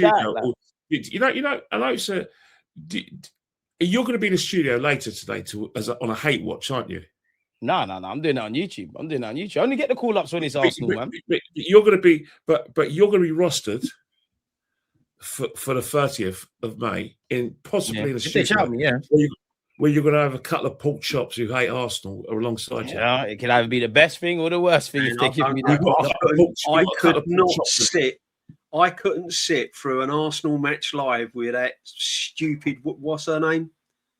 I know it's a. You're going to be in the studio later today on a hate watch, aren't you? No. I'm doing it on YouTube. I only get the call ups when it's Arsenal, man. But you're going to be, but you're going to be rostered for the 30th of May in possibly in a studio. Where you're going to have a couple of pork chops who hate Arsenal alongside you. Yeah, it can either be the best thing or the worst thing if they give me that. I couldn't sit through an Arsenal match live with that stupid. What's her name?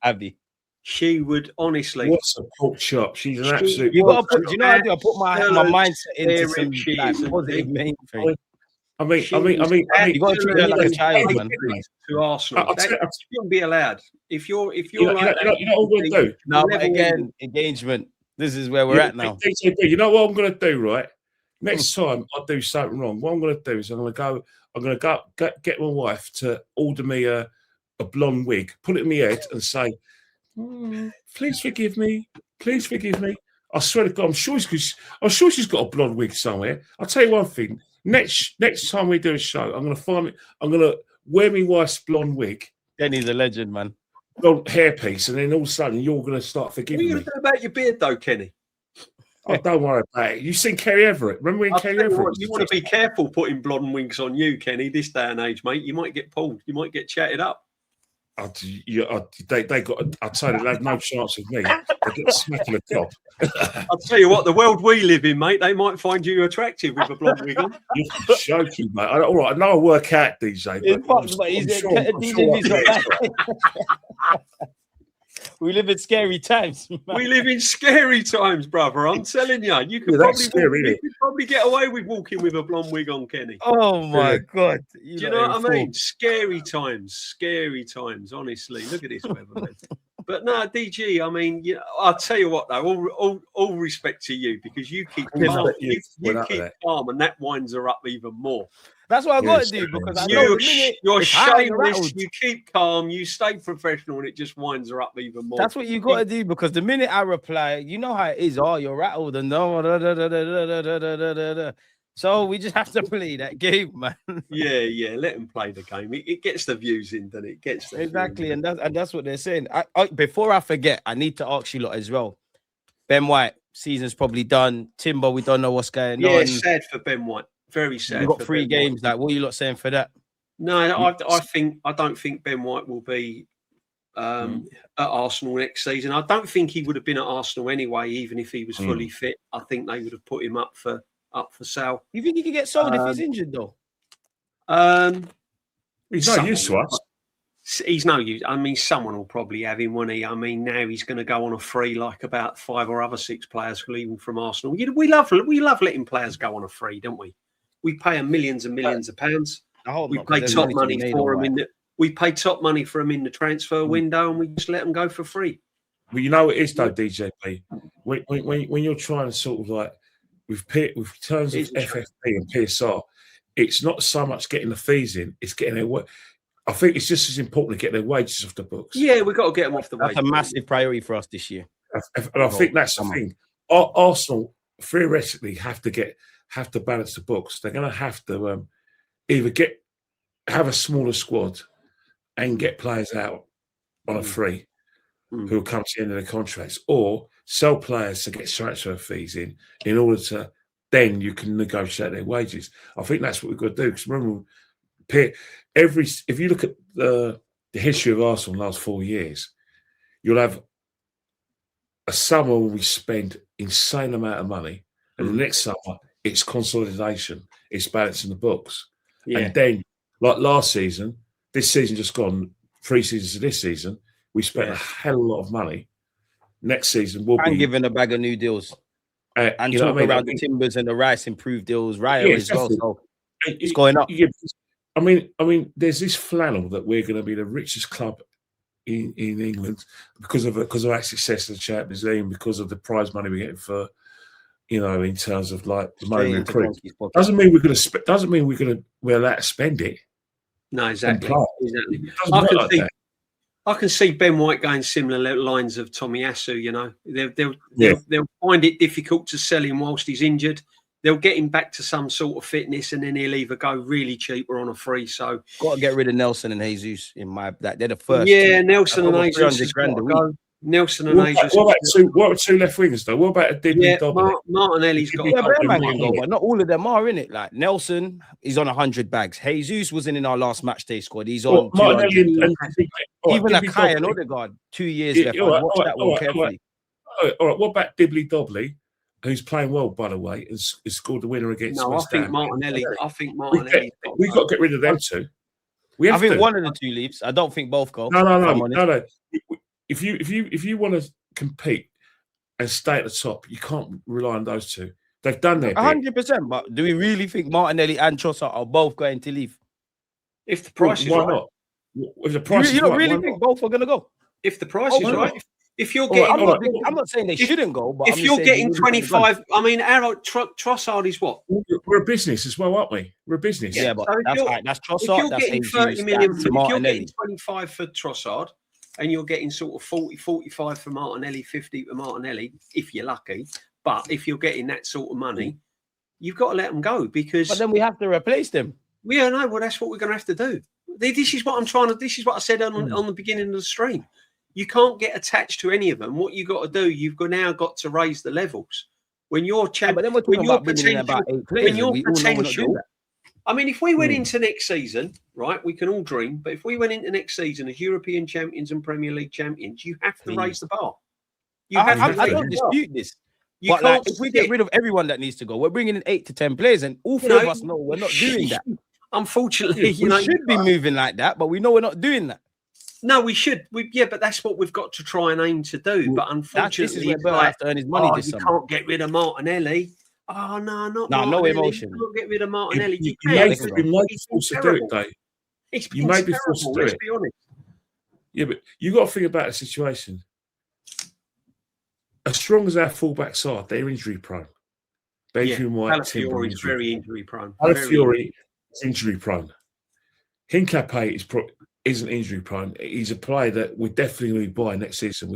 Abby. She would honestly. What's a pork chop? She's an absolute. You got to put. Do you know how I do? I put my mindset into some positive main thing. I mean, you got to treat her like a child, man. To Arsenal, you wouldn't be allowed. If you're like that, you know what I'm going to do? No, but again, engagement. This is where we're at now. You know what I'm going to do, right? Next time I do something wrong, what I'm going to do is I'm going to go get my wife to order me a blonde wig, put it in my head, and say, "Please forgive me, please forgive me." I swear to God, I'm sure she's got a blonde wig somewhere. I'll tell you one thing. Next time we do a show, I'm going to find it. I'm going to wear my wife's blonde wig. Kenny's a legend, man. Blonde hairpiece, and then all of a sudden you're going to start forgiving me. What are you going to do about your beard, though, Kenny? Oh, don't worry about it. You've seen Kerry Everett. Remember when Kerry Everett? You want to be careful putting blonde wigs on you, Kenny, this day and age, mate. You might get pulled. You might get chatted up. They got. I tell you, they had no chance of me. They get smacked in the top. I'll tell you what, the world we live in, mate, they might find you attractive with a blonde wig on. You're joking, mate. All right, I know I work out, DJ. We live in scary times. We live in scary times, brother. I'm telling you. You could probably get away with walking with a blonde wig on, Kenny. Oh, my God. Do you know what I mean? Scary times, honestly. Look at this weather, man. But no, DG, I mean, I'll tell you what, though, all respect to you, because you keep calm. You keep calm, and that winds her up even more. That's what I got to do, because I know you're shameless, you keep calm, you stay professional, and it just winds her up even more. That's what you got to do, because the minute I reply, you know how it is. Oh, you're rattled and no. So we just have to play that game, man. Yeah. Let them play the game. It gets the views in, doesn't it? Exactly, and that's what they're saying. Before I forget, I need to ask you lot as well. Ben White, season's probably done. Timber, we don't know what's going on. Yeah, sad for Ben White. Very sad. We've got 3 games. Like, what are you lot saying for that? No, I don't think Ben White will be at Arsenal next season. I don't think he would have been at Arsenal anyway, even if he was fully fit. I think they would have put him up for sale. You think he could get sold if he's injured, though? He's no use to us. He's no use. I mean, someone will probably have him, won't he? I mean, now he's going to go on a free like about 5 or other 6 players leaving from Arsenal. We love letting players go on a free, don't we? We pay them millions and millions of pounds. We pay top money for them we pay top money for them in the transfer window, and we just let them go for free. Well, you know what it is, though, DJP. When you're trying to sort of like with terms of FFP and PSR, it's not so much getting the fees in; it's getting their. I think it's just as important to get their wages off the books. Yeah, we've got to get them off the wages. That's a massive priority for us this year. And I think that's the thing. Arsenal theoretically have to balance the books. They're going to have to either have a smaller squad and get players out on a free who come to the end of their contracts, or sell players to get transfer fees in order to then you can negotiate their wages. I think that's what we've got to do. Because remember, if you look at the history of Arsenal in the last 4 years, you'll have a summer where we spend insane amount of money, and the next summer it's consolidation, it's balancing the books. And then, like last season, this season just gone, 3 seasons of this season, we spent a hell of a lot of money. Next season we'll be giving a bag of new deals. And talk around the Timbers and the Rice improved deals, Raya as well. So it's going up. Yeah, I mean, there's this flannel that we're going to be the richest club in England because of our success in the Champions League, and because of the prize money we're getting for, in terms of like the money we recruit. Doesn't mean we're allowed to spend it. No, exactly. I can see Ben White going similar lines of Tomiyasu. They'll find it difficult to sell him whilst he's injured. they'll get him back to some sort of fitness, and then he'll either go really cheap or on a free. So got to get rid of Nelson and Jesus in my that they're the first. Yeah, two. Nelson and That's over Jesus 300 has grand got a to week. go. Nelson and What Jesus. about two left wingers though? What about a Dibley Yeah, Dobbly? Martinelli's got to Yeah, go. bear man can go, but not all of them are in it. Like Nelson, he's on 100 bags. Jesus wasn't in our last match day squad. He's on 200. Martinelli and Even Dibley Akai and Dobbly. Odegaard, 2 years Yeah, left. all right, I'd watch all right, that all one right, carefully. All right, what about Dibley Dobbly, who's playing well, by the way, and scored the winner against No, I West think Ham? Martinelli. I think We've Martinelli. got to get rid of them two. We I have think to. one of the two leaves. I don't think both go. No. If you want to compete and stay at the top, you can't rely on those two. They've done their bit. 100%. But do we really think Martinelli and Trossard are both going to leave? If the price is why right, not? If the price You is don't right, really why think not? both are going to go? if the price is why right, not? if you're All getting, right, I'm not saying they shouldn't go, but if I'm you're just saying getting they really shouldn't have 25, I mean, Trossard is what? We're a business as well, aren't we? We're a business. gone. Yeah, but So if that's you're- right. That's If Trossard. you're That's getting Jesus, 30 million, that's if you're Martinelli. getting 25 for Trossard, and you're getting sort of 40, 45 for Martinelli, 50 for Martinelli, if you're lucky. But if you're getting that sort of money, you've got to let them go because. But then we have to replace them. Yeah, no, well, that's what we're going to have to do. This is what I'm trying to. This is what I said on the beginning of the stream. You can't get attached to any of them. What you got to do, now got to raise the levels. When you're Yeah, but then we're talking about bringing in about 8 players. when your We all know we're not potential. doing that. I mean, if we went into next season, right, we can all dream. But if we went into next season as European champions and Premier League champions, you have to raise the bar. I to raise don't the bar. dispute this. You But like, can't if we get sit- rid of everyone that needs to go, we're bringing in 8 to 10 players, and all three of us know we're not doing that. Unfortunately, We should be moving like that, but we know we're not doing that. No, we should. But that's what we've got to try and aim to do. But unfortunately, This is where it's Bert like, has to earn his money this you summer. can't get rid of Martinelli. Oh no, not No Martinelli. emotion. You can't get rid of Martinelli. You can. may He's be forced to do it, Dave. It's You been may be terrible, forced to do let's it. be honest. Yeah, but you got to think about the situation. As strong as our fullbacks are, they're injury prone. Benjamin White, Timber, Calafiori is very injury prone. Calafiori is injury prone. Hincapié isn't injury prone. He's a player that we're definitely going to buy next season.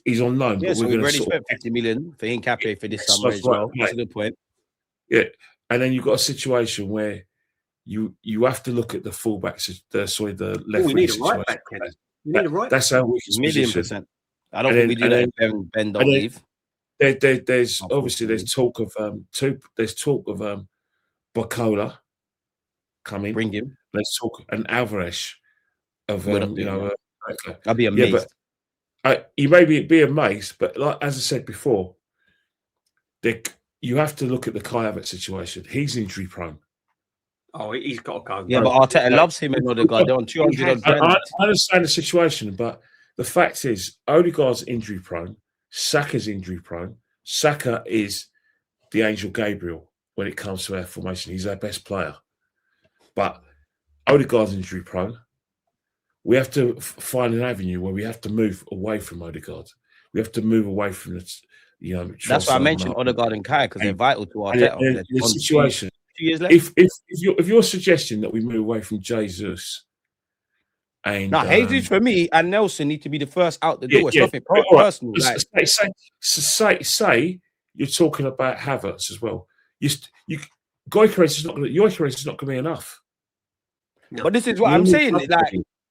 He's on loan, Yeah, but so we're we've going already to spent 50 million for Hincapié for this Yes, summer that's as well. right, That's a mate. good point. Yeah, and then you've got a situation where you have to look at the fullbacks, the left. We need a right back, Ken. We need a right back. That's our weakest position. %. I don't And think we then- do and that if Ben don't and then- leave. There's obviously there's talk of Bacola coming. Bring him. There's talk and Alvarez of We're not doing I'd be amazed. Yeah, but you may be amazed, but like as I said before, you have to look at the Kai Havertz situation. He's injury prone. Oh, he's got to go. Yeah, but Arteta loves him and Odegaard. They're on 200 odd grand. I understand the situation, but the fact is, Odegaard's injury prone. Saka's injury prone. Saka is the Angel Gabriel when it comes to our formation. He's our best player. But Odegaard's injury prone. We have to find an avenue where we have to move away from Odegaard. We have to move away from it. That's why I mentioned Odegaard and Kai because they're vital to Arteta. And the situation. 2 years left. If you're suggesting that we move away from Jesus and Jesus for me and Nelson need to be the first out the door. It's nothing all right. personal. Like, Say you're talking about Havertz as well. Gyokeres is not going to be enough. No. but this is what I'm saying. Like,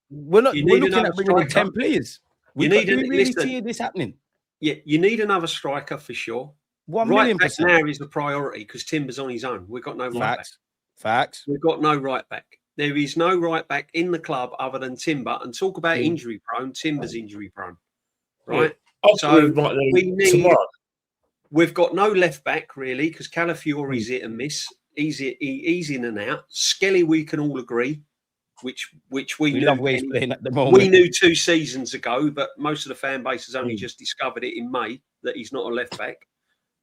we're looking at bringing in 10 striker. players. You Do need we really listen. see this happening? Yeah, you need another striker for sure. 1 Right million back percent. now is the priority because Timber's on his own. We've got no right back. Facts. We've got no right back. There is no right back in the club other than Timber. And talk about injury prone. Timber's injury prone, right? So we need. tomorrow. We've got no left back really because Calafiori's hit and miss. He's in and out. Skelly, we can all agree, which we knew. Love where he's playing at the moment. We knew 2 seasons ago, but most of the fan base has only just discovered it in May that he's not a left back,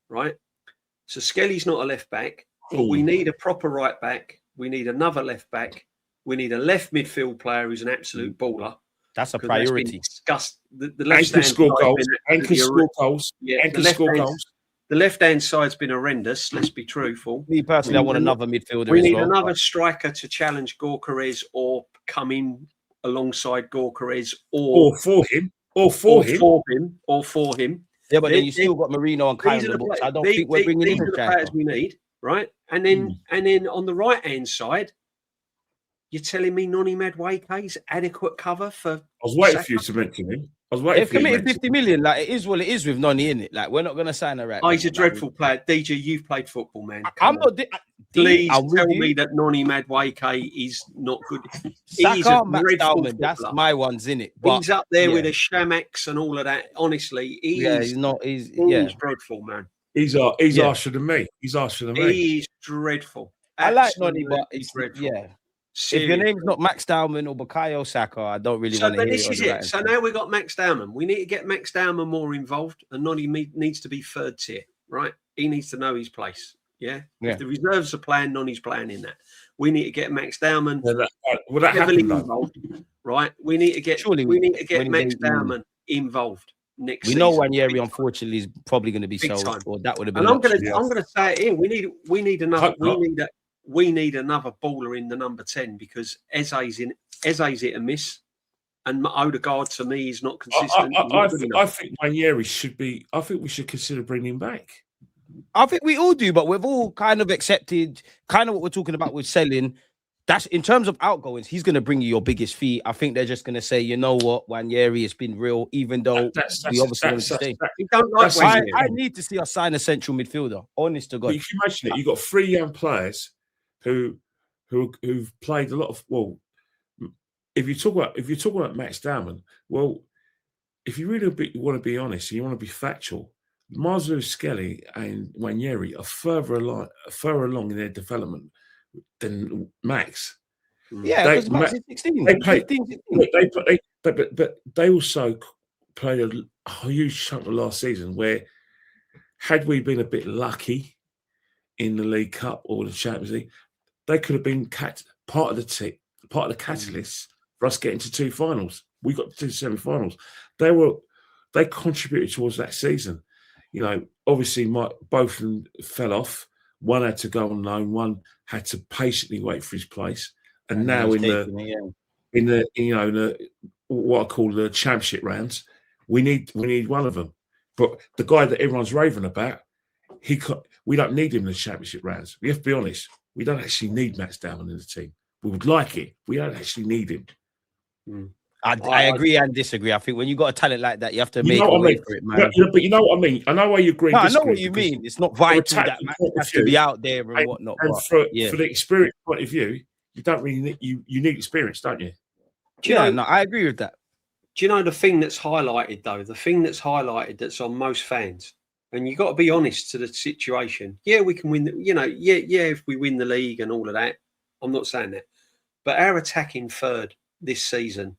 right? So Skelly's not a left back, but we need a proper right back. We need another left back. We need a left midfield player who's an absolute baller. That's a 'Cause that's been priority. discussed. The And left can hand score side's goals. been And can score goals. Yeah, And the can left score hand- goals. The left-hand side's been horrendous. Let's be truthful. Me personally, I want another midfielder We as need well. another striker to challenge Gyokeres or come in alongside Gyokeres or Or for him. for him. They Yeah, but then you still got Marino and Kai on These are the the books. players- I don't think we're bringing these in are a the striker. players we need, right? And then on the right hand side, you're telling me Noni Madueke's adequate cover for? I was waiting Saka? for you to mention him. I was waiting They've for you to committed mention 50 million. Like, it is what it is with Noni, innit? Like, we're not going to sign her right Oh, now. he's a Like, dreadful player. DJ, you've played football, man. I'm Come on. not. Please I'm with tell you. me that Noni Madueke is not good. He's Saka, a Max dreadful Dalman, that's footballer. my ones, innit? But He's up there yeah. with a Shamex and all of that. Honestly, he's not. He's dreadful, man. he's harsher than me. He's harsher than me. He's dreadful. I like Absolutely Noni, but it's dreadful. yeah. Seriously. If your name's not Max Dalman or Bukayo Saka, I don't really want to But hear this it. is it. So now we've got Max Dalman. We need to get Max Dalman more involved, and Noni needs to be third tier, right? He needs to know his place. Yeah. If the reserves are playing, Noni's playing in that. We need to get Max Dalman heavily involved, right? We need to get Max Dalman involved next season. We know Wanyeri, unfortunately, is probably going to be sold, or that would have been. And I'm going to say it here. We need another. We need another baller in the number 10 because Eze's hit and miss, and Odegaard to me is not consistent. I think Wanyeri should be. I think we should consider bringing him back. I think we all do, but we've all kind of accepted kind of what we're talking about with selling. That's in terms of outgoings, he's going to bring you your biggest fee. I think they're just going to say, you know what, Wanyeri has been real, even though we obviously want to stay. I need to see us sign a central midfielder. Honest to God, but you can imagine it. You've got 3 young players who've played a lot of. Well, if you talk about Max Dalman, well, if you really want to be honest, and you want to be factual, Marzou Skelly and Wanyeri are further along in their development than Max. Yeah, because Max is 16. They played, 15, 16. But they also played a huge chunk of last season where, had we been a bit lucky in the League Cup or the Champions League, they could have been part of the catalyst for us getting to 2 finals. We got to 2 semi-finals. They contributed towards that season. You know, obviously, both of them fell off. One had to go on loan. One had to patiently wait for his place. And now in the what I call the championship rounds, we need one of them. But the guy that everyone's raving about, we don't need him in the championship rounds. We have to be honest. We don't actually need Max Dalman in the team. We would like it. We don't actually need him. I agree and disagree. I think when you got a talent like that, you have to make a way for it, man. But you know what I mean. I know why you agree. No, I know what you mean. It's not vital that Max has to be out there and whatnot. And for the experience point of view, you don't really need you need experience, don't you? I agree with that. Do you know the thing that's highlighted though? The thing that's highlighted that's on most fans, and you got to be honest to the situation. Yeah, we can win. If we win the league and all of that, I'm not saying that, but our attacking third this season.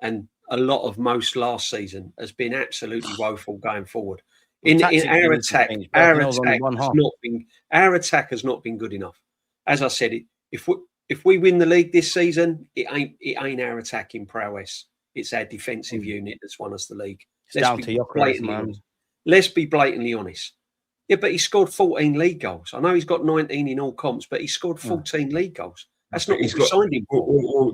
And a lot of most last season has been absolutely woeful going forward. In our attack, our attack has not been good enough. As I said, if we win the league this season, it ain't our attacking prowess. It's our defensive unit that's won us the league. Down to Gyokeres, man. Let's be blatantly honest. Yeah, but he scored 14 league goals. I know he's got 19 in all comps, but he scored 14 league goals. That's not what we signed him for.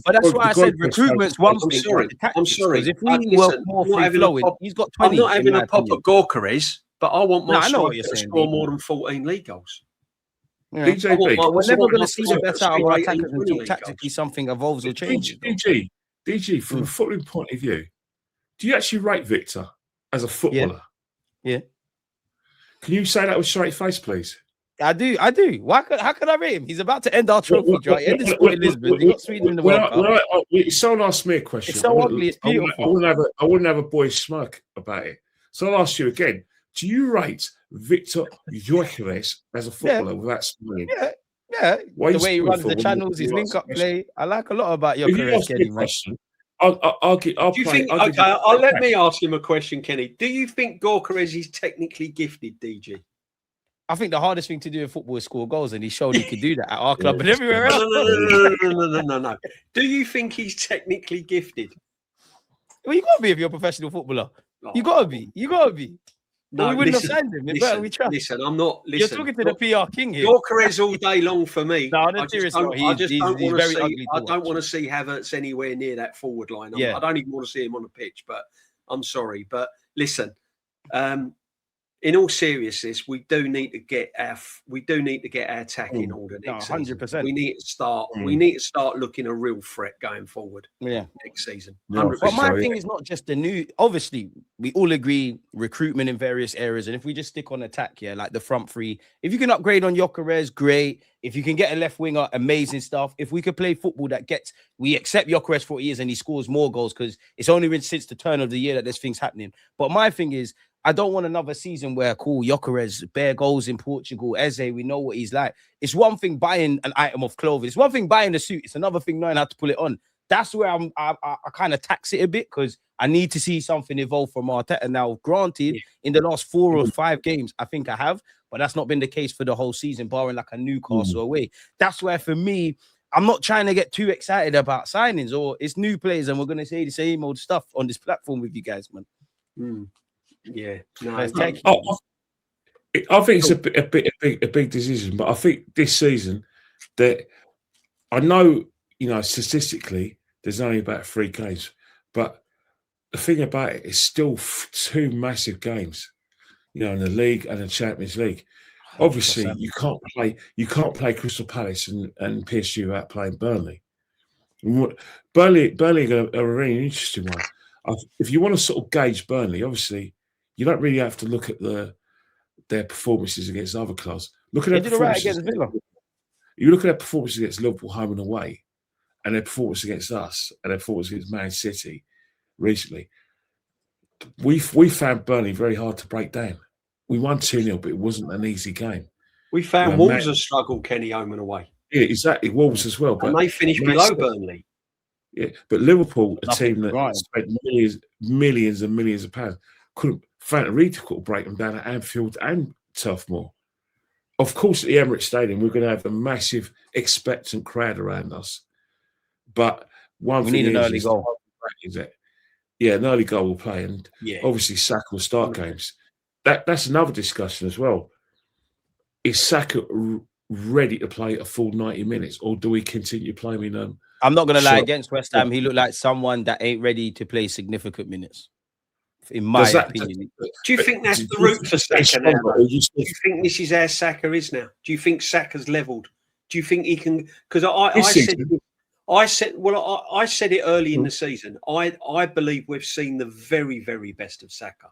But that's why I said recruitment's one thing. I'm sorry. If we were more free flowing, he's got 20. I'm not having a pop at Gyokeres, but I want my striker to score more than 14 league goals. We're never going to see the best out of our attackers until tactically something evolves or changes. DG, from a footballing point of view, do you actually rate Victor as a footballer? Yeah. Can you say that with straight face, please? I do. How could I rate him? He's about to end our trophy drought. He ended sport in Lisbon. He got Sweden in the World Cup. Someone asked me a question. It's so ugly. It's beautiful. I wouldn't have a boyish smirk about it. So I'll ask you again. Do you rate Victor Gyokeres as a footballer without smiling? Yeah. The way he runs the channels, his link-up play. I like a lot about Gyokeres, Kenny. Let me ask him a question, Kenny. Do you think Gyokeres is technically gifted, DG? I think the hardest thing to do in football is score goals, and he showed he could do that at our club and everywhere else. No. Do you think he's technically gifted? Well, you got to be if you're a professional footballer. You got to be. No, we wouldn't have signed him. Listen, I'm not. Listen, you're talking to the PR king here. Gyokeres all day long for me. No, I just don't want to see Havertz anywhere near that forward line. I don't even want to see him on the pitch. But I'm sorry. But listen, In all seriousness, we do need to get our attack in order next season. 100%. We need to start. We need to start looking a real threat going forward. Yeah, next season. 100%. But my thing is not just the new. Obviously, we all agree recruitment in various areas, and if we just stick on attack, like the front three, if you can upgrade on Gyokeres, great. If you can get a left winger, amazing stuff. If we could play football we accept Gyokeres for what he is, and he scores more goals because it's only been since the turn of the year that this thing's happening. But my thing is, I don't want another season where Gyokeres, bare goals in Portugal, Eze, we know what he's like. It's one thing buying an item of clothing. It's one thing buying a suit. It's another thing knowing how to pull it on. That's where I kind of tax it a bit because I need to see something evolve from Arteta. Now, granted, in the last 4 or 5 games, I think I have, but that's not been the case for the whole season, barring like a Newcastle away. That's where, for me, I'm not trying to get too excited about signings or it's new players and we're going to say the same old stuff on this platform with you guys, man. Yeah, no, I think it's a big decision, but I think this season that I know, statistically, there's only about 3 games, but the thing about it is still 2 massive games, in the league and the Champions League. Obviously, 100%. You can't play Crystal Palace and PSG without playing Burnley. Burnley are a really interesting one. If you want to sort of gauge Burnley, obviously, you don't really have to look at their performances against other clubs. Look at their performances against Villa. You look at their performances against Liverpool home and away, and their performance against us, and their performance against Man City recently. We found Burnley very hard to break down. We won 2-0, but it wasn't an easy game. We found Wolves have struggled Kenny home and away. Yeah, exactly. Wolves as well. But and they finished below Burnley. Yeah, but Liverpool, a team that spent millions and millions of pounds, couldn't find it really difficult to break them down at Anfield and Turf Moor. Of course, at the Emirates Stadium, we're going to have a massive expectant crowd around us. But we need an early goal. An early goal will play, and obviously Saka will start games. That's another discussion as well. Is Saka ready to play a full 90 minutes, or do we continue playing him? I'm not going to lie, against West Ham, he looked like someone that ain't ready to play significant minutes. In my opinion. Do you think that's the route for Saka now? Do you think this is how Saka is now? Do you think Saka's levelled? Do you think he can? Because I said it early in the season. I believe we've seen the very, very best of Saka.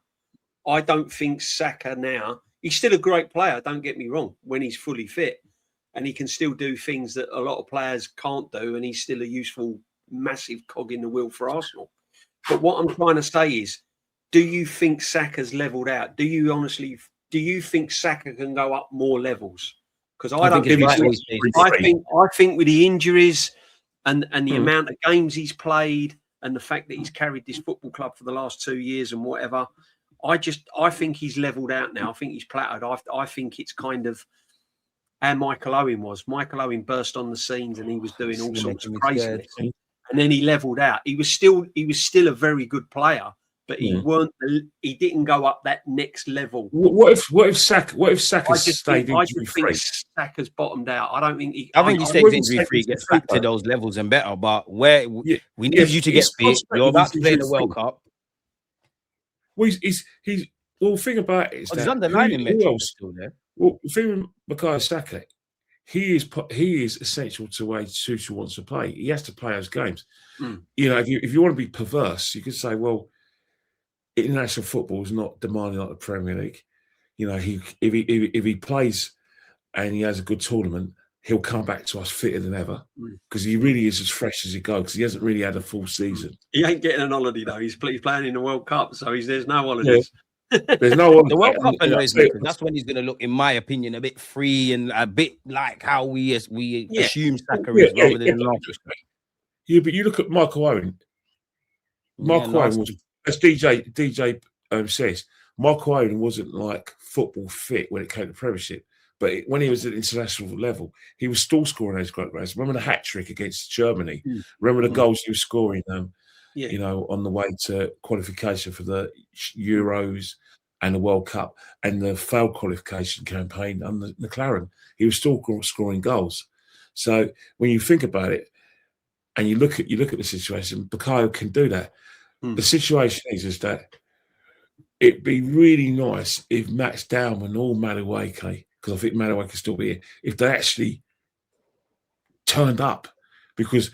I don't think Saka now, he's still a great player, don't get me wrong, when he's fully fit. And he can still do things that a lot of players can't do. And he's still a useful, massive cog in the wheel for Arsenal. But what I'm trying to say is, do you think Saka's levelled out? Do you think Saka can go up more levels? Because I think with the injuries and the amount of games he's played and the fact that he's carried this football club for the last 2 years and whatever, I think he's levelled out now. I think he's plateaued. I think it's kind of how Michael Owen was. Michael Owen burst on the scenes and he was doing all sorts of craziness. And then he levelled out. He was still a very good player, but he didn't go up that next level. What if Saka stayed injury free? I think Saka's bottomed out. I don't think he. I think he stays injury free, gets back to those levels and better. But we need you to get fit. You're about to play the World Cup. Well, the thing about it is that his underlying metrics still there. Well, the thing with Bukayo Saka, he is essential to the way Tuchel wants to play. He has to play those games. If you want to be perverse, you could say, well, international football is not demanding like the Premier League. If he plays and he has a good tournament, he'll come back to us fitter than ever because he really is as fresh as he goes because he hasn't really had a full season. He ain't getting an holiday though. He's playing in the World Cup, so there's no holidays. Yeah. There's no holiday. The World Cup annoys me because that's when he's going to look, in my opinion, a bit free and a bit like how we assume Saka is rather than Yeah, but you look at Michael Owen. Michael Owen was, as DJ says, Michael Owen wasn't like football fit when it came to Premiership. But when he was at international level, he was still scoring those great goals. Remember the hat trick against Germany? Remember the goals he was scoring, on the way to qualification for the Euros and the World Cup and the failed qualification campaign under McLaren. He was still scoring goals. So when you think about it, and you look at the situation, Bukayo can do that. The situation is that it'd be really nice if Max Dowman or Madueke, because I think Madueke can still be here, if they actually turned up. Because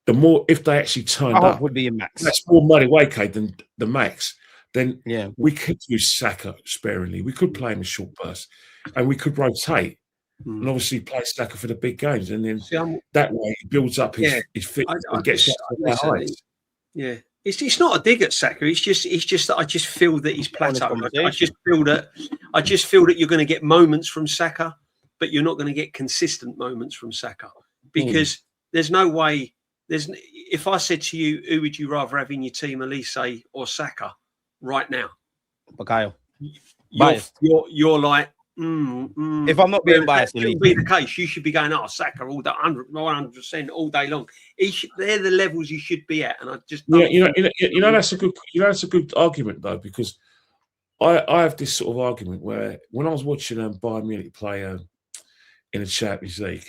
if they actually turned up, would be a Max. That's more Madueke than the Max. Then Yeah, we could use Saka sparingly. We could play him in short bursts, and we could rotate, and obviously play Saka for the big games, and then that way he builds up his fitness and gets up to their heights. Yeah, it's not a dig at Saka. It's just that I just feel that he's plateaued. I just feel that you're going to get moments from Saka, but you're not going to get consistent moments from Saka because there's no way. If I said to you, who would you rather have in your team, Elise or Saka, right now? Bakayo. You're like, if I'm not being biased, that shouldn't be the case. You should be going, Saka all day, 100% all day long. They're the levels you should be at, and I just don't that's a good argument though, because I have this sort of argument where when I was watching Bayern Munich play in the Champions League.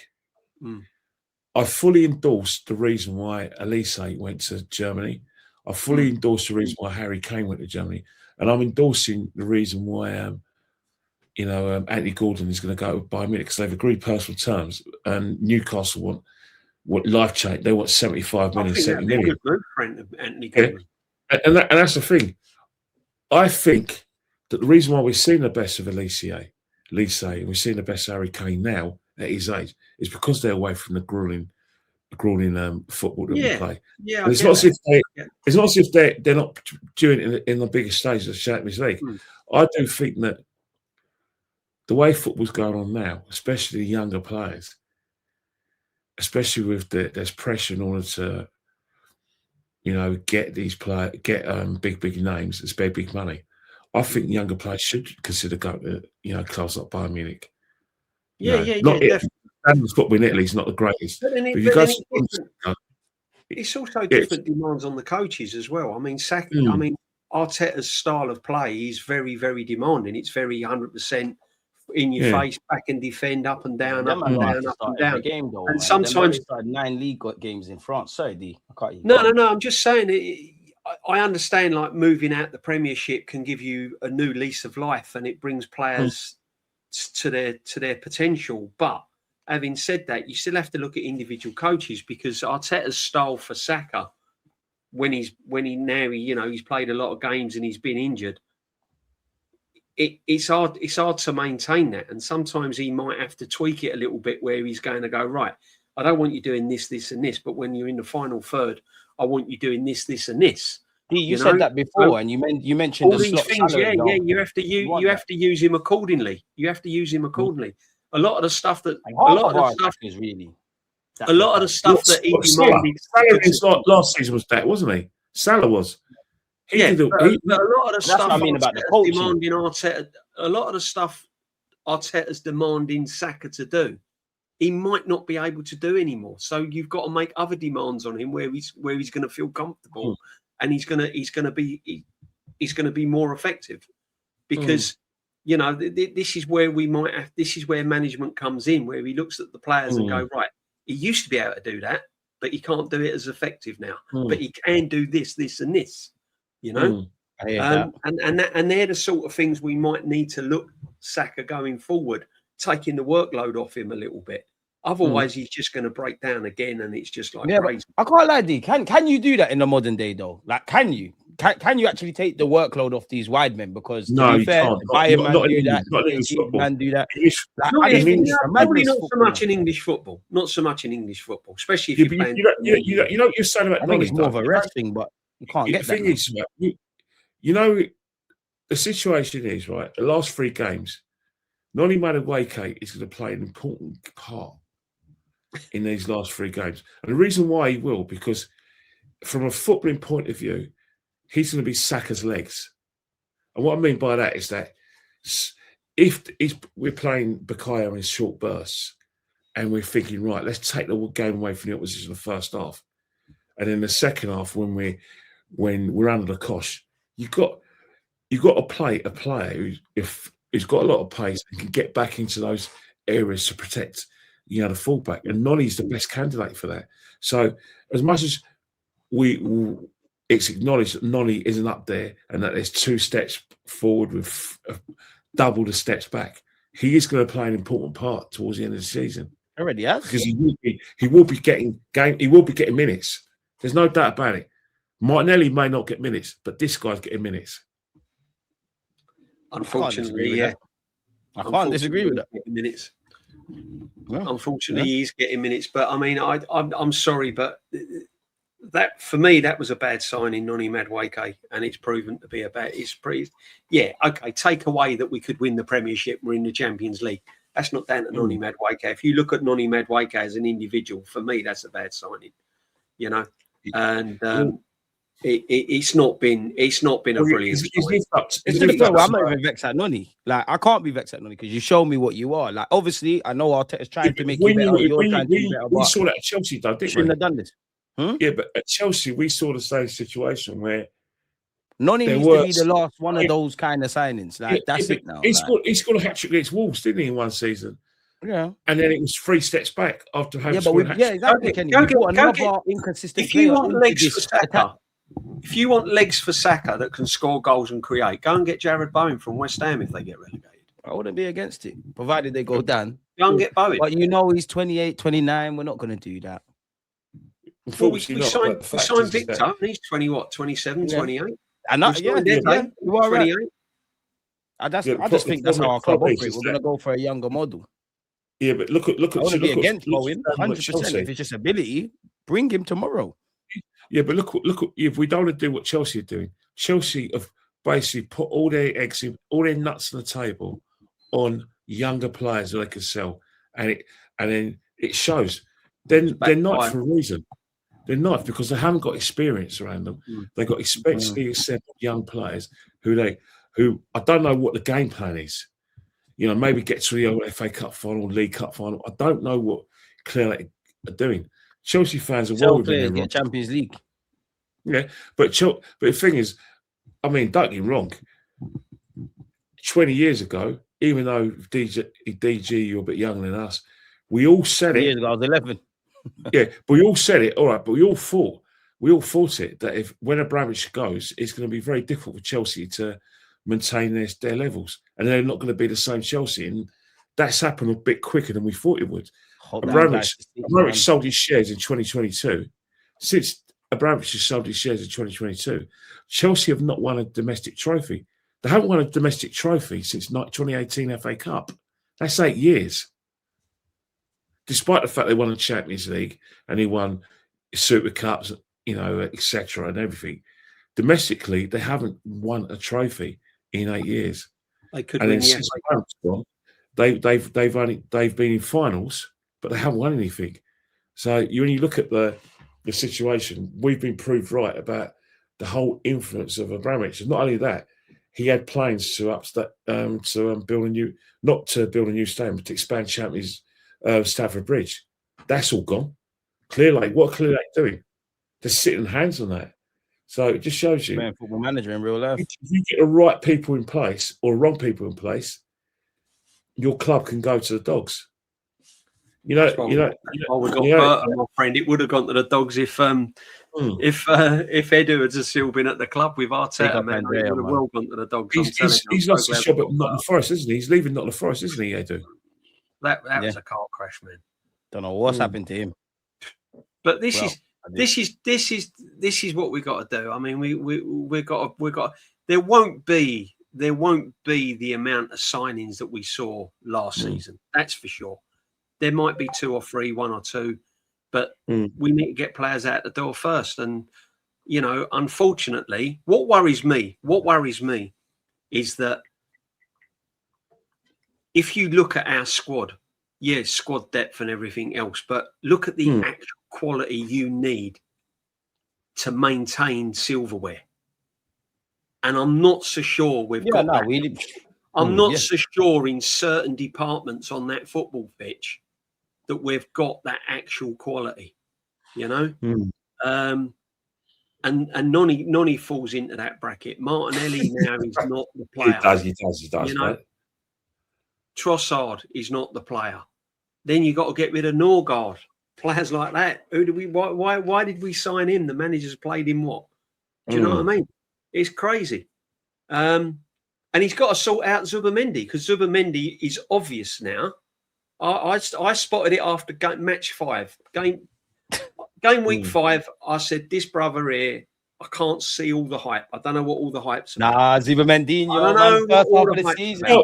I fully endorsed the reason why Elise went to Germany. I fully endorsed the reason why Harry Kane went to Germany, and I'm endorsing the reason why Anthony Gordon is going to go by Munich because they've agreed personal terms, and Newcastle want life change. They want 75 million, 70 million. Good move for Anthony Gordon. And that's the thing. I think that the reason why we've seen the best of Elise, and we've seen the best of Harry Kane now at his age, is because they're away from the grueling football that we play. Yeah, and it's not as if they're not doing it in the biggest stage of the Champions League. I do think that the way football's going on now, especially the younger players, especially with there's pressure in order to, get these players, big names, it's big money. I think younger players should consider going to, clubs like Bayern Munich. Football in Italy is not the greatest. It's also different demands on the coaches as well. I mean, Arteta's style of play is very, very demanding. It's very 100% in your face, back and defend, up and down, up and down, up and down. Game, though, and sometimes 9 league games in France. Sorry, D. I can't. No. I'm just saying. I understand. Like moving out the Premiership can give you a new lease of life, and it brings players to their potential. But having said that, you still have to look at individual coaches because Arteta's style for Saka, he's played a lot of games and he's been injured. It's hard to maintain that, and sometimes he might have to tweak it a little bit where he's going to go, right, I don't want you doing this, this, and this, but when you're in the final third, I want you doing this, this, and this. You said that before, and you mentioned all these things. You have to use him accordingly. You have to use him accordingly. A lot of the stuff that is really a lot of the stuff that he demanded. Last season was that, wasn't he? Salah was. A lot of the stuff I mean about the coaching. Demanding Arteta. A lot of the stuff Arteta's demanding Saka to do, he might not be able to do anymore. So you've got to make other demands on him where he's going to feel comfortable and he's going to be more effective because. This is where this is where management comes in, where he looks at the players and go, right, he used to be able to do that, but he can't do it as effective now. But he can do this, this, and this, And they're the sort of things we might need to look Saka going forward, taking the workload off him a little bit. Otherwise, he's just going to break down again, and it's just like crazy. I can't lie, D. Can you do that in the modern day though? Like, can you? Can you actually take the workload off these wide men? Because no, you can't. Probably not so much in English football. Not so much in English football, especially if you're playing. You know what you're saying about Noni. It's more of a rest thing, but you can't get that. The thing is, the situation is right. The last 3 games, Noni Madueke is going to play an important part in these last 3 games, and the reason why he will, because from a footballing point of view, he's going to be Saka's legs. And what I mean by that is that if we're playing Bakayo in short bursts and we're thinking, right, let's take the game away from the opposition in the first half. And in the second half, when we're under the cosh, you've got to play a player who's got a lot of pace and can get back into those areas to protect, the fullback. And Noni's the best candidate for that. So as much as it's acknowledged that Noni isn't up there and that there's 2 steps forward with double the steps back. He is going to play an important part towards the end of the season. Already has. Because he will be getting minutes. There's no doubt about it. Martinelli may not get minutes, but this guy's getting minutes. Unfortunately, yeah. I can't disagree with that. Minutes. Well, Unfortunately, he's getting minutes. But I mean, I'm sorry, but that for me, that was a bad signing, Noni Madueke, and it's proven to be a bad. Yeah, okay. Take away that we could win the Premiership, we're in the Champions League. That's not down to Noni Madueke. If you look at Noni Madueke as an individual, for me, that's a bad signing. You know, and it's not been a brilliant. I'm not even vexed at Noni. Like, I can't be vexed at Noni because you show me what you are. Like, obviously, I know Arteta's trying to make you better. You're trying to be better. We saw that at Chelsea, though, didn't we? Shouldn't have done this. Yeah, but at Chelsea, we saw the same situation where Noni needs to be the last one of those kind of signings. Like, that's it now. He scored a hat-trick against Wolves, didn't he, in one season? Yeah. And then it was 3 steps back after having scored a hat-trick. Exactly, Kenny. Inconsistent. If you want legs for Saka, if you want legs for Saka that can score goals and create, go and get Jared Bowen from West Ham if they get relegated. I wouldn't be against it, provided they go down. Go and get Bowen. But you know he's 28, 29. We're not going to do that. Well, we signed Victor, and he's 27, 28. And that, you are right. I just think that's how our club operates. We're going to go for a younger model. Yeah, but look at. I want to be against Bowen, 100%. If it's just ability, bring him tomorrow. Yeah, but look. If we don't want to do what Chelsea are doing, Chelsea have basically put all their eggs, all their nuts on the table on younger players that they can sell, and then it shows. They're not for a reason. They're not because they haven't got experience around them. They've got expensively assembled young players who I don't know what the game plan is. You know, maybe get to the old FA Cup final, League Cup final. I don't know what clearly are doing. Chelsea fans are worried about get Champions League. Yeah, but the thing is, I mean, don't get me wrong. 20 years ago, even though DG, you're a bit younger than us, we all said it. Years ago, I was 11. Yeah, but we all said it. All right, but we all thought it that if when Abramovich goes, it's going to be very difficult for Chelsea to maintain their levels, and they're not going to be the same Chelsea. And that's happened a bit quicker than we thought it would. Abramovich sold his shares in 2022. Since Abramovich has sold his shares in 2022, Chelsea have not won a domestic trophy. They haven't won a domestic trophy since 2018 FA Cup. That's 8 years. Despite the fact they won the Champions League and he won Super Cups, etc. and everything, domestically they haven't won a trophy in 8 years. They could and win then since they've been in finals, but they haven't won anything. So when you look at the situation, we've been proved right about the whole influence of Abramovich. And not only that, he had plans to build a new, not to build a new stadium, but to expand Stamford Bridge. That's all gone. Clear Lake, what Clear Lake doing? They're sitting hands on that. So it just shows you. Man, football manager in real life. If you get the right people in place or wrong people in place, your club can go to the dogs. We got Burton, my friend. It would have gone to the dogs if Edu had still been at the club with Arteta. Man, he would have well gone to the dogs. He's lost his job at Nottingham Forest, isn't he? He's leaving Nottingham Forest, isn't he, Edu? That was a car crash, man. Don't know what's happened to him. But this is what we got to do. I mean, we got. There won't be the amount of signings that we saw last season. That's for sure. There might be 2 or 3, 1 or 2, but we need to get players out the door first. And unfortunately, what worries me is that if you look at our squad, yes, squad depth and everything else, but look at the actual quality you need to maintain silverware. And I'm not so sure we've got that. I'm not so sure in certain departments on that football pitch that we've got that actual quality, And Noni falls into that bracket. Martinelli now is not the player. He does. Right? Trossard is not the player. Then you got to get rid of Norgard. Players like that. Why did we sign him? The manager's played him what? Do you know what I mean? It's crazy. And he's got to sort out Zubimendi because Zubimendi is obvious now. I spotted it after match 5. Game week 5, I said, this brother here, I can't see all the hype. I don't know what all the hype's about. Nah, Zubimendi, I don't know first what half of the season. I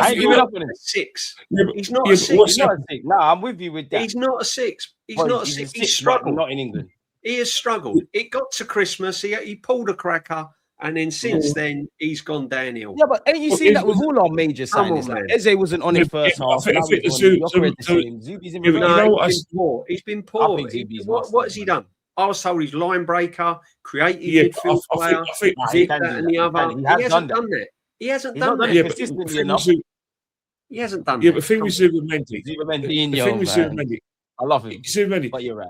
ain't giving up on him. 6. Yeah, He's not a 6. He's not a 6. Nah, I'm with you with that. He's not a 6. He's Well, not a 6. He's struggled. Not in England. He has struggled. It got to Christmas. He pulled a cracker. And then since then, he's gone downhill. Yeah, but ain't you seen that with all our major signings? Like Eze wasn't on his first half. Zubi's in poor. He's been poor. What has he done? I was told he's line breaker, creative midfield player, this, that, and the other. He hasn't done that. He hasn't done that. Yeah, consistently enough. He hasn't done that. Yeah, but the thing with Zubimendi, I love him. Zubimendi, but you're right.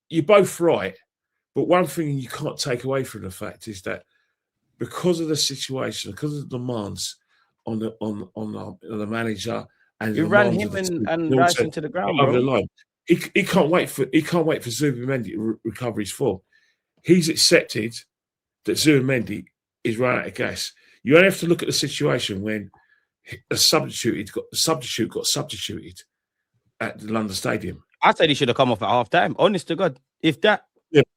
You're both right. But one thing you can't take away from the fact is that because of the situation, because of the demands on the manager, and you ran him and Rice into the ground, bro. The line, he can't wait for Zubimendi to recover his form. He's accepted that Zubimendi is running out of gas. You only have to look at the situation when a substitute got substituted at the London Stadium. I said he should have come off at half time. Honest to God, if that.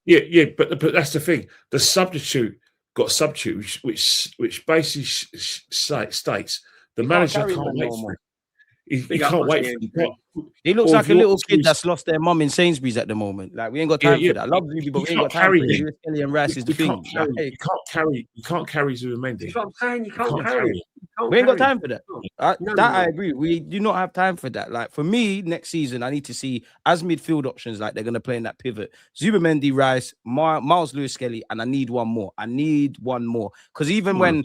Yeah, but that's the thing. The substitute got substitute, which basically states the manager can't wait for it. He can't wait for it. He looks like a little kid that's lost their mum in Sainsbury's at the moment. Like, we ain't got time for that. I love Zubi, but we ain't got time for it. Kelly and Rice is the thing. You can't carry Zubimendi. That's what I'm saying. You can't carry it. We ain't got time for that. I agree. We do not have time for that. Like, for me, next season, I need to see as midfield options, like they're going to play in that pivot. Zubimendi, Rice, Miles Lewis-Kelly, and I need one more. Because even when,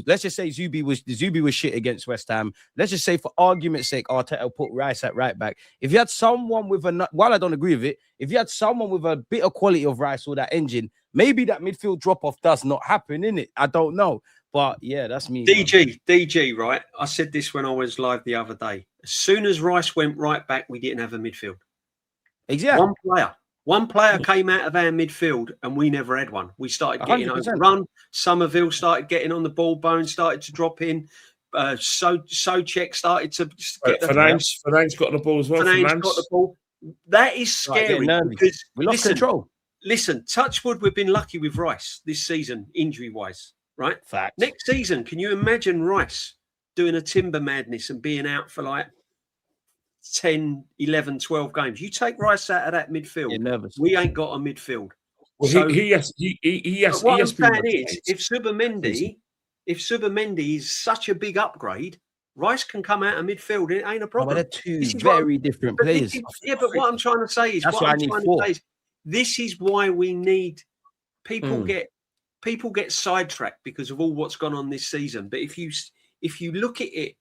let's just say Zubi was shit against West Ham. Let's just say, for argument's sake, Arteta put Rice at right back. If you had someone with while I don't agree with it, if you had someone with a bit of quality of Rice or that engine, maybe that midfield drop-off does not happen, innit? I don't know. But yeah, that's me. DG, right? I said this when I was live the other day. As soon as Rice went right back, we didn't have a midfield. Exactly. One player came out of our midfield and we never had one. We started getting 100%. Overrun. Somerville started getting on the ball. Bones started to drop in. Socek started to get the Fernand's got the ball as well. Fernand's got the ball. That is scary because we lost control. Listen, touch wood, we've been lucky with Rice this season, injury-wise, right? Fact. Next season, can you imagine Rice doing a timber madness and being out for like 10, 11, 12 games? You take Rice out of that midfield, you're nervous. We ain't got a midfield. Well, so, he has. What I'm saying is, if Zubimendi is such a big upgrade, Rice can come out of midfield. It ain't a problem. They're two very different players. But what I'm trying to say is, this is why we need people get sidetracked because of all what's gone on this season. But if you look at it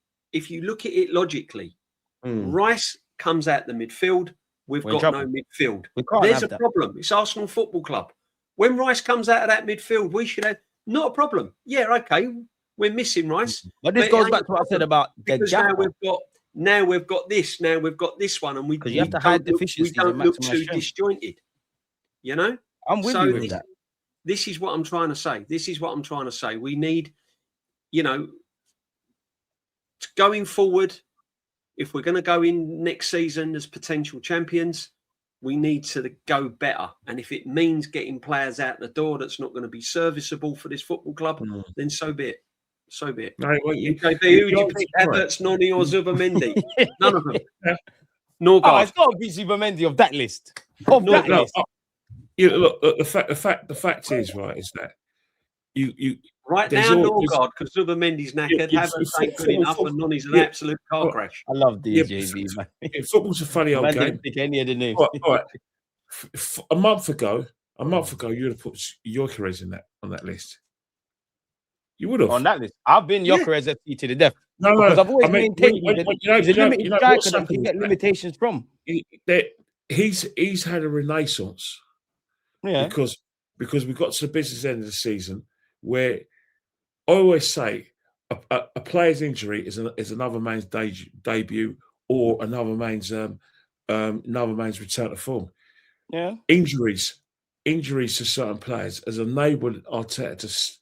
logically, Rice comes out the midfield. We've got no midfield. There's a problem. It's Arsenal Football Club. When Rice comes out of that midfield, we should have not a problem. Yeah, okay, we're missing Rice. But this goes back to what I said about because now we've got this one, and we have to hide deficiencies. We don't look too disjointed. You know, I'm with you with that. This is what I'm trying to say. We need, going forward, if we're going to go in next season as potential champions, we need to go better. And if it means getting players out the door that's not going to be serviceable for this football club, then so be it. No, who do you pick? Havertz, Noni, or Zubimendi? None of them. Nor God. It's got to be Zubimendi of that list. Look, the fact is, right, is that you right now, Norgard, because Zubimendi's knackered, Havertz ain't good enough, and Noni's an absolute car crash. I love DJV, man. Football's a funny old game. Pick any of the names. Right. A month ago, you would have put Gyokeres on that list. You would have on that list. I've been Gyokeres FC to the death. No, because I've always maintained he's a limited striker that can get limitations from. He's had a renaissance. Yeah, because we got to the business end of the season where I always say a player's injury is another man's debut or another man's return to form. Yeah, injuries injuries to certain players has enabled Arteta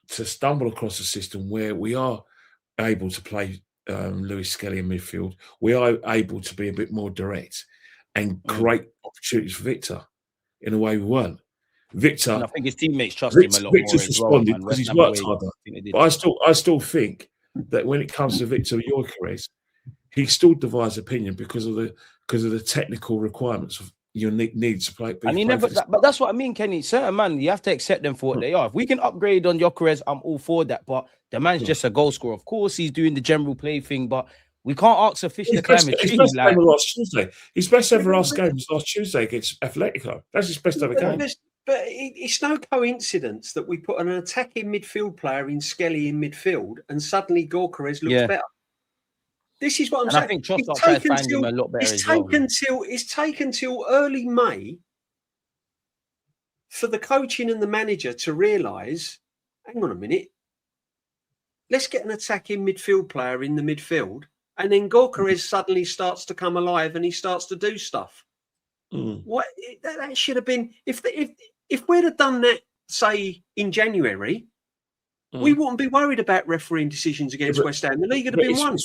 to stumble across a system where we are able to play Lewis Skelly in midfield. We are able to be a bit more direct and create opportunities for Victor in a way we weren't. Victor, and I think his teammates trust him a lot Victor's more as well, responded man. because he's West Ham worked away, harder. But I still think that when it comes to Victor Gyokeres, he still divides opinion because of the technical requirements of your needs to play. And he never, but that's what I mean, Kenny. Certain man, you have to accept them for what they are. If we can upgrade on Gyokeres, I'm all for that. But the man's just a goal scorer. Of course, he's doing the general play thing, but we can't ask a fish to climb a tree. Like, last Tuesday. His best ever last game was last Tuesday against Atletico. That's his best ever game. But it's no coincidence that we put an attacking midfield player in Skelly in midfield, and suddenly Gyokeres looks better. This is what I'm saying. I think Trossard tries to find him a lot better as well. It's taken till early May for the coaching and the manager to realise, hang on a minute, let's get an attacking midfield player in the midfield, and then Gyokeres suddenly starts to come alive and he starts to do stuff. What that should have been if we'd have done that, say in January, we wouldn't be worried about refereeing decisions against West Ham. The league would have been won.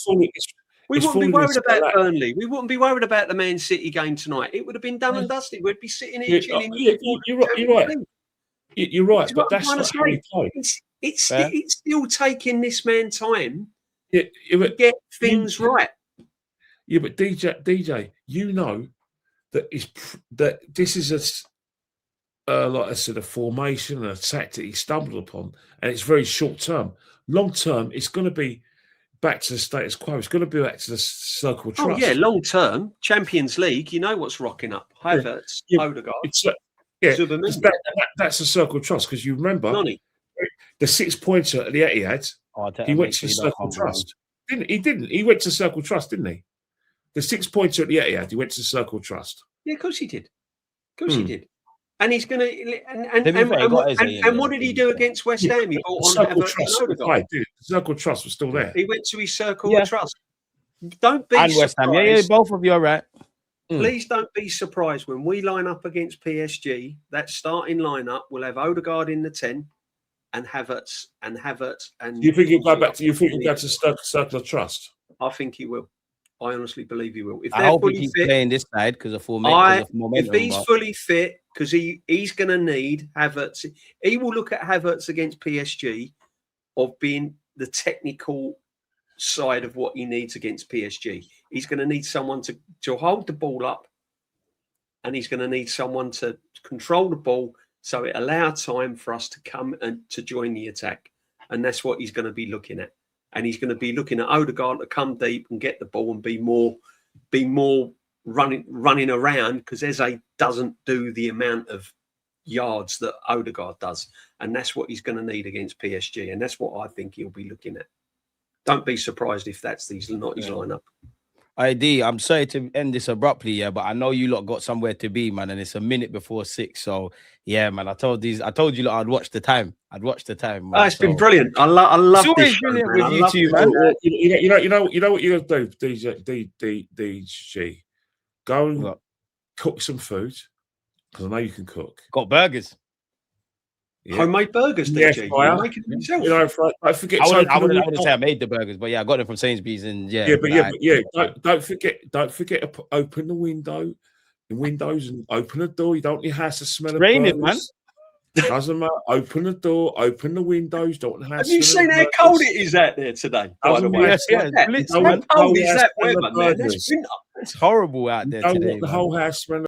We wouldn't be worried about Burnley. We wouldn't be worried about the Man City game tonight. It would have been done and dusted. We'd be sitting here chilling. You're right. You're right, but that's not how we play. It's still taking this man time to get things right. Yeah, but DJ, you know that this is like I said, a formation and a tactic he stumbled upon, and it's very short term. Long term, it's going to be back to the status quo. It's going to be back to the circle of trust. Oh yeah, long term, Champions League. You know what's rocking up? Havertz, Odegaard. That's a circle of trust because you remember Noni. The 6-pointer at the Etihad. He went to circle of trust. Didn't he? Went to circle of trust, didn't he? The 6-pointer at the Etihad. He went to circle of trust. Yeah, of course he did. Of course he did. And he's going to. And what did he do against West Ham? He brought on Havertz. The circle of trust was still there. He went to his circle of trust. Don't be surprised. West Ham. Yeah, both of you are right. Please don't be surprised when we line up against PSG. That starting lineup will have Odegaard in the 10 and Havertz. And you think he'll go back to? You think he'll go to circle of trust? I think he will. I honestly believe he will. If I hope he keeps playing this side because of momentum. If he's fully fit, because he's going to need Havertz. He will look at Havertz against PSG of being the technical side of what he needs against PSG. He's going to need someone to hold the ball up, and he's going to need someone to control the ball so it allows time for us to come and to join the attack. And that's what he's going to be looking at. And he's going to be looking at Odegaard to come deep and get the ball and be more running around because Eze doesn't do the amount of yards that Odegaard does. And that's what he's going to need against PSG. And that's what I think he'll be looking at. Don't be surprised if that's not his lineup. I'm sorry to end this abruptly, but I know you lot got somewhere to be, man, and it's a minute before 6. So yeah, man, I told you lot I'd watch the time. Man, it's been brilliant. I love it's this show, brilliant with you two, man. You know what you're gonna do, DG. Go and cook some food because I know you can cook. Got burgers. Yeah. Homemade burgers, DG. You're making them yourself. I forget. I wouldn't say I made the burgers, but yeah, I got them from Sainsbury's and Don't forget to open the windows and open the door. You don't want your house to smell of burgers. Man. Doesn't matter. Open the door, open the windows. Don't want the house. Have you seen how cold it is out there today? By the way, how cold is that weather, man? That's winter. It's horrible out there today. The whole house smelling.